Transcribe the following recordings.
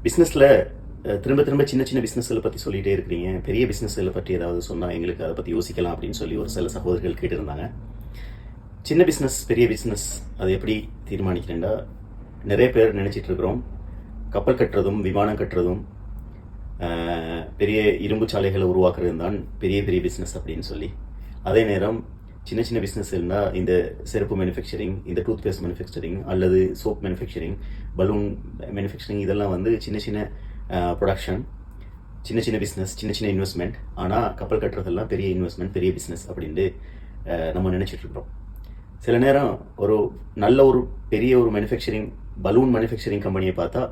பிஸ்னஸில் திரும்ப திரும்ப சின்ன சின்ன பிஸ்னஸ்களை பற்றி சொல்லிகிட்டே இருக்கிறீங்க. பெரிய பிஸ்னஸ்களை பற்றி ஏதாவது சொன்னால் எங்களுக்கு அதை பற்றி யோசிக்கலாம் அப்படின்னு சொல்லி ஒரு சில சகோதரர்கள் கேட்டிருந்தாங்க. சின்ன பிஸ்னஸ் பெரிய பிஸ்னஸ் அதை எப்படி தீர்மானிக்கிறேன்டா, நிறைய பேர் நினச்சிட்டு இருக்கிறோம் கப்பல் கட்டுறதும் விமானம் கட்டுறதும் பெரிய இரும்பு சாலைகளை உருவாக்குறது தான் பெரிய பெரிய பிஸ்னஸ் அப்படின்னு சொல்லி. அதே நேரம் சின்ன சின்ன பிஸ்னஸ் இருந்தால் இந்த செருப்பு மேனுஃபேக்சரிங், இந்த டூத் பேஸ்ட் மேனுஃபேக்சரிங் அல்லது சோப் மேனுஃபேக்சரிங், பலூன் மேனுஃபேக்சரிங், இதெல்லாம் வந்து சின்ன சின்ன ப்ரொடக்ஷன், சின்ன சின்ன பிஸ்னஸ், சின்ன சின்ன இன்வெஸ்ட்மெண்ட். ஆனால் கப்பல் கட்டுறதெல்லாம் பெரிய இன்வெஸ்ட்மெண்ட், பெரிய பிஸ்னஸ் அப்படின்ட்டு நம்ம நினச்சிட்ருக்கிறோம். சில நேரம் ஒரு பெரிய ஒரு மேனுஃபேக்சரிங் பலூன் மேனுஃபேக்சரிங் கம்பெனியை பார்த்தா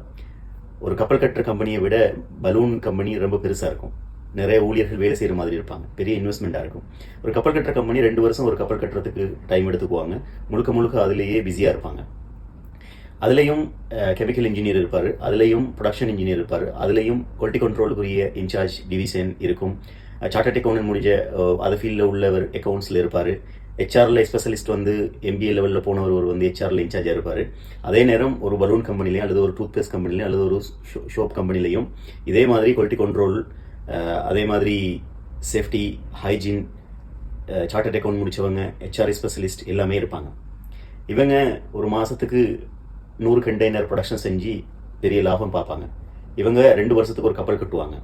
ஒரு கப்பல் கட்டுற கம்பெனியை விட பலூன் கம்பெனி ரொம்ப பெருசாக இருக்கும். நிறைய ஊழியர்கள் வேலை செய்கிற மாதிரி இருப்பாங்க. பெரிய இன்வெஸ்ட்மெண்ட்டாக இருக்கும். ஒரு கப்பல் கட்டுற கம்பெனி 2 வருஷம் ஒரு கப்பல் கட்டுறதுக்கு டைம் எடுத்துக்குவாங்க. முழுக்க அதிலேயே பிஸியாக இருப்பாங்க. அதுலேயும் கெமிக்கல் இன்ஜினியர் இருப்பார், அதுலேயும் ப்ரொடக்ஷன் இன்ஜினியர் இருப்பார், அதுலேயும் குவாலிட்டி கண்ட்ரோலுக்குரிய இன்சார்ஜ் டிவிஷன் இருக்கும். சார்ட்டர்ட் அக்கௌண்ட் முடிஞ்ச அது ஃபீல்டில் உள்ளவர் அக்கௌண்ட்ஸில் இருப்பார். ஹெச்ஆரில் ஸ்பெஷலிஸ்ட் வந்து MBA லெவலில் போனவர் வந்து ஹெச்ஆரில் இன்சார்ஜாக இருப்பார். அதே நேரம் ஒரு பலூன் கம்பெனிலையும் அல்லது ஒரு டூத் பேஸ்ட் கம்பெனிலையும் அல்லது ஒரு ஷோப் கம்பெனிலையும் இதே மாதிரி குவாலிட்டி கண்ட்ரோல், அதே மாதிரி சேஃப்டி, ஹைஜீன், சார்ட்டர்ட் அக்கௌண்ட் முடித்தவங்க, HR ஸ்பெஷலிஸ்ட் எல்லாமே இருப்பாங்க. இவங்க ஒரு மாதத்துக்கு 100 கண்டெய்னர் ப்ரொடக்ஷன் செஞ்சு பெரிய லாபம் பார்ப்பாங்க. இவங்க 2 வருஷத்துக்கு ஒரு கப்பல் கட்டுவாங்க.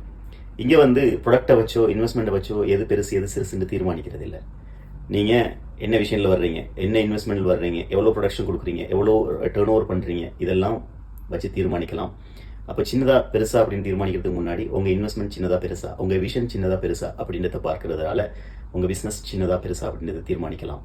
இங்கே வந்து ப்ரொடக்டை வச்சோ இன்வெஸ்ட்மெண்ட்டை வச்சோ எது பெருசு எது சிறுசுன்னு தீர்மானிக்கிறது இல்லை. நீங்கள் என்ன விஷயத்தில் வர்றீங்க, என்ன இன்வெஸ்ட்மெண்ட்டில் வர்றீங்க, எவ்வளோ ப்ரொடக்ஷன் கொடுக்குறீங்க, எவ்வளோ டேர்ன் ஓவர் பண்ணுறீங்க, இதெல்லாம் வச்சு தீர்மானிக்கலாம். அப்போ சின்னதாக பெருசா அப்படின்னு தீர்மானிக்கிறதுக்கு முன்னாடி உங்கள் இன்வெஸ்ட்மெண்ட் சின்னதாக பெருசா, உங்கள் விஷன் சின்னதாக பெருசா அப்படின்றத பார்க்கறதுனால உங்கள் பிஸ்னஸ் சின்னதாக பெருசா அப்படின்றத தீர்மானிக்கலாம்.